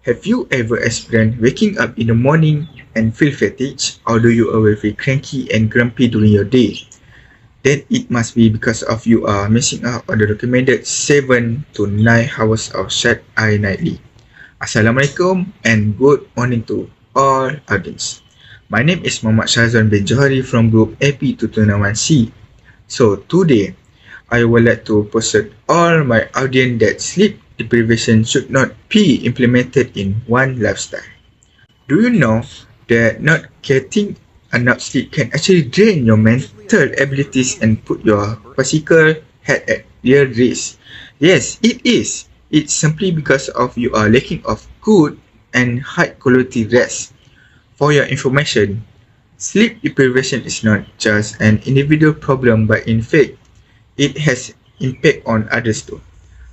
Have you ever experienced waking up in the morning and feel fatigued, or do you ever feel cranky and grumpy during your day? Then it must be because of you are missing out on the recommended 7 to 9 hours of shut-eye nightly. Assalamualaikum and good morning to all audience. My name is Muhammad Shazwan bin Johari from Group AP291C. So today, I would like to present all my audience that sleep deprivation should not be implemented in one lifestyle. Do you know that not getting enough sleep can actually drain your mental abilities and put your physical health at real risk? Yes, it is. It's simply because of you are lacking of good and high quality rest. For your information, sleep deprivation is not just an individual problem, but in fact, it has impact on others too.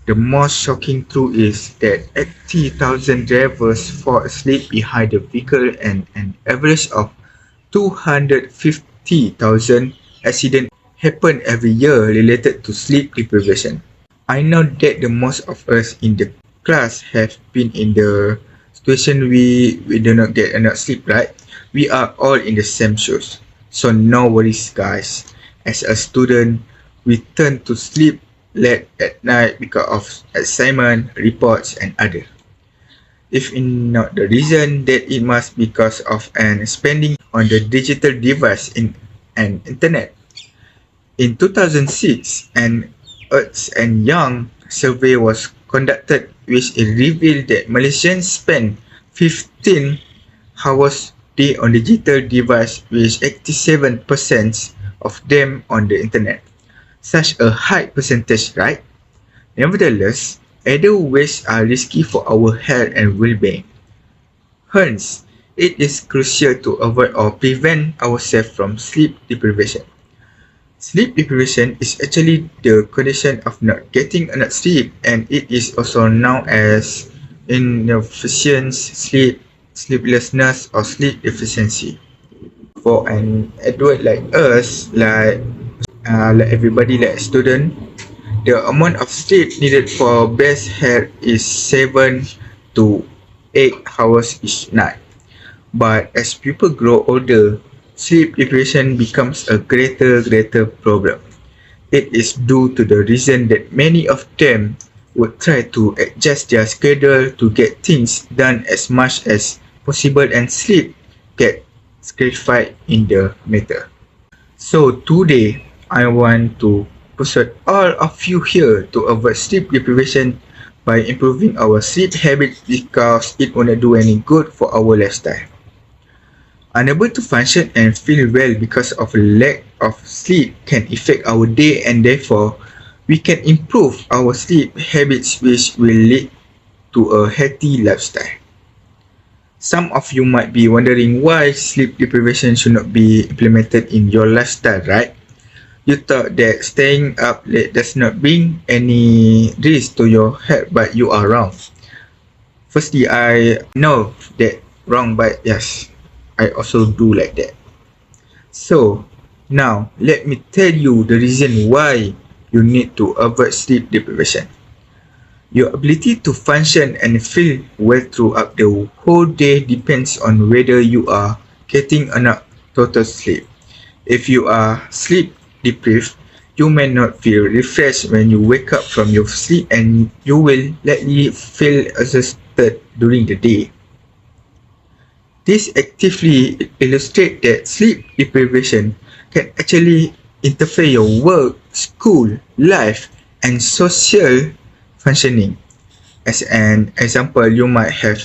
The most shocking truth is that 80,000 drivers fall asleep behind the vehicle and an average of 250,000 accidents happen every year related to sleep deprivation. I know that the most of us in the class have been in the situation we do not get enough sleep, right? We are all in the same shoes. So no worries guys. As a student, we tend to sleep late at night because of assignment, reports, and other. If not the reason, that it must be because of an spending on the digital device in an internet. In 2006, an Ernst and Young survey was conducted which revealed that Malaysians spend 15 hours a day on digital device, with 87% of them on the internet. Such a high percentage, right? Nevertheless, either ways are risky for our health and well-being. Hence, it is crucial to avoid or prevent ourselves from sleep deprivation. Sleep deprivation is actually the condition of not getting enough sleep, and it is also known as insufficient sleep, sleeplessness, or sleep deficiency. For an adult like us, like everybody, like student, the amount of sleep needed for best health is 7 to 8 hours each night. But as people grow older, sleep deprivation becomes a greater problem. It is due to the reason that many of them would try to adjust their schedule to get things done as much as possible, and sleep get sacrificed in the matter. So today, I want to persuade all of you here to avoid sleep deprivation by improving our sleep habits, because it won't do any good for our lifestyle. Unable to function and feel well because of lack of sleep can affect our day, and therefore we can improve our sleep habits, which will lead to a healthy lifestyle. Some of you might be wondering why sleep deprivation should not be implemented in your lifestyle, right? You thought that staying up late does not bring any risk to your health, but you are wrong. Firstly, I know that wrong, but yes, I also do like that. So, now let me tell you the reason why you need to avoid sleep deprivation. Your ability to function and feel well throughout the whole day depends on whether you are getting enough total sleep. If you are sleep deprived, you may not feel refreshed when you wake up from your sleep, and you will likely feel exhausted during the day. This actively illustrates that sleep deprivation can actually interfere your work, school, life, and social functioning. As an example, you might have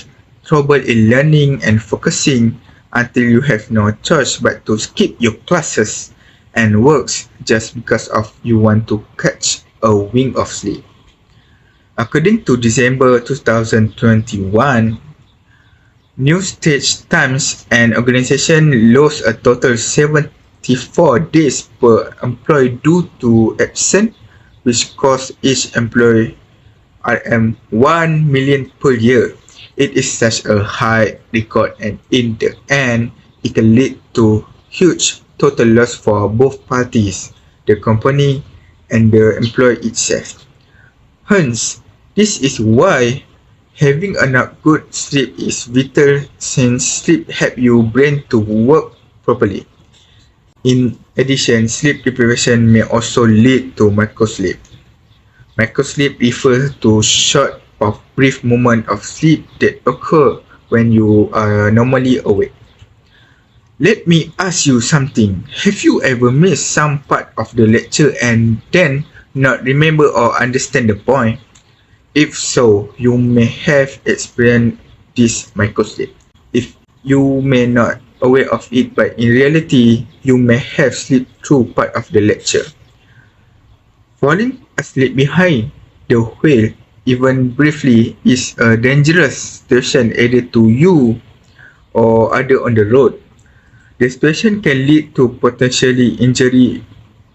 trouble in learning and focusing until you have no choice but to skip your classes and works just because of you want to catch a wink of sleep. According to December 2021, New Straits Times, an organization, lost a total 74 days per employee due to absence, which cost each employee RM 1 million per year. It is such a high record, and in the end, it can lead to huge total loss for both parties, the company and the employee itself. Hence, this is why Having enough good sleep is vital since sleep helps your brain to work properly. In addition, sleep deprivation may also lead to microsleep. Microsleep refers to short of brief moments of sleep that occur when you are normally awake. Let me ask you something. Have you ever missed some part of the lecture and then not remember or understand the point? If so, you may have experienced this microsleep. If you may not aware of it, but in reality, you may have slept through part of the lecture. Falling asleep behind the wheel, even briefly, is a dangerous situation either to you or other on the road. The situation can lead to potentially injury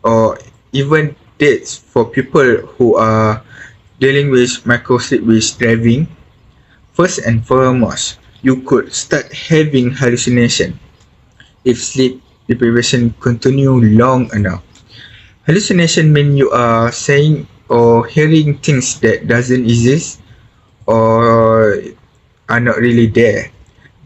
or even deaths for people who are dealing with microsleep with driving. First and foremost, you could start having hallucination if sleep deprivation continue long enough. Hallucination mean you are saying or hearing things that doesn't exist or are not really there.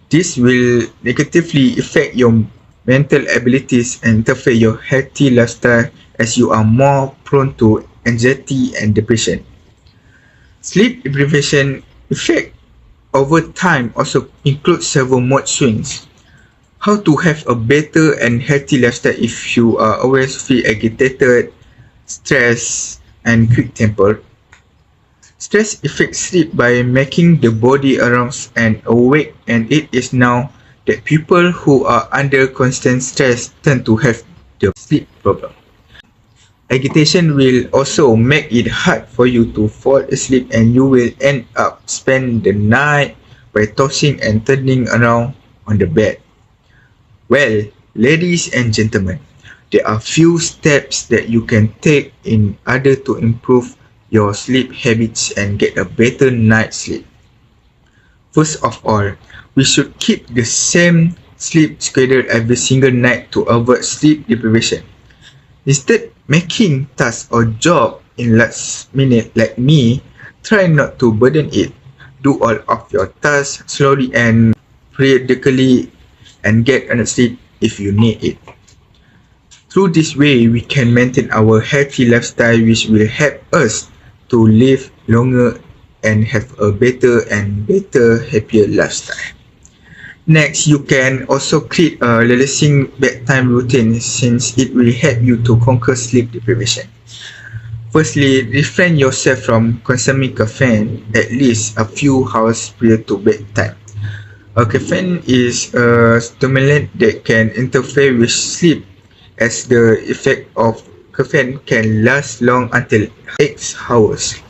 This will negatively affect your mental abilities and interfere your healthy lifestyle as you are more prone to anxiety and depression. Sleep deprivation effect over time also includes several mood swings. How to have a better and healthy lifestyle if you are always feel agitated, stressed, and quick-tempered. Stress affects sleep by making the body aroused and awake, and it is known that people who are under constant stress tend to have the sleep problem. Agitation will also make it hard for you to fall asleep, and you will end up spend the night by tossing and turning around on the bed. Well, ladies and gentlemen, there are few steps that you can take in order to improve your sleep habits and get a better night's sleep. First of all, we should keep the same sleep schedule every single night to avoid sleep deprivation. Instead, making tasks or job in last minute like me, try not to burden it. Do all of your tasks slowly and periodically and get enough sleep if you need it. Through this way, we can maintain our healthy lifestyle, which will help us to live longer and have a better, happier lifestyle. Next, you can also create a relaxing bedtime routine since it will help you to conquer sleep deprivation. Firstly, refrain yourself from consuming caffeine at least a few hours prior to bedtime. Caffeine is a stimulant that can interfere with sleep as the effect of caffeine can last long until 8 hours.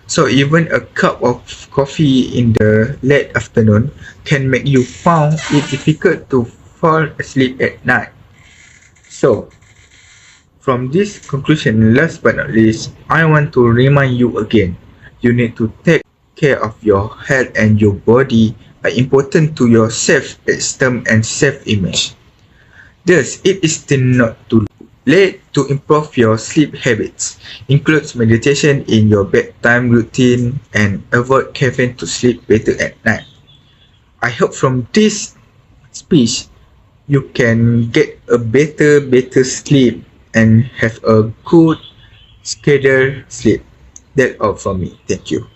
So even a cup of coffee in the late afternoon can make you find it difficult to fall asleep at night. So, from this conclusion, last but not least, I want to remind you again, you need to take care of your health and your body are important to your self-esteem and self-image. Thus, it is still not too late to improve your sleep habits. Includes meditation in your bedtime routine and avoid caffeine to sleep better at night. I hope from this speech you can get a better sleep and have a good scheduled sleep. That's all from me. Thank you.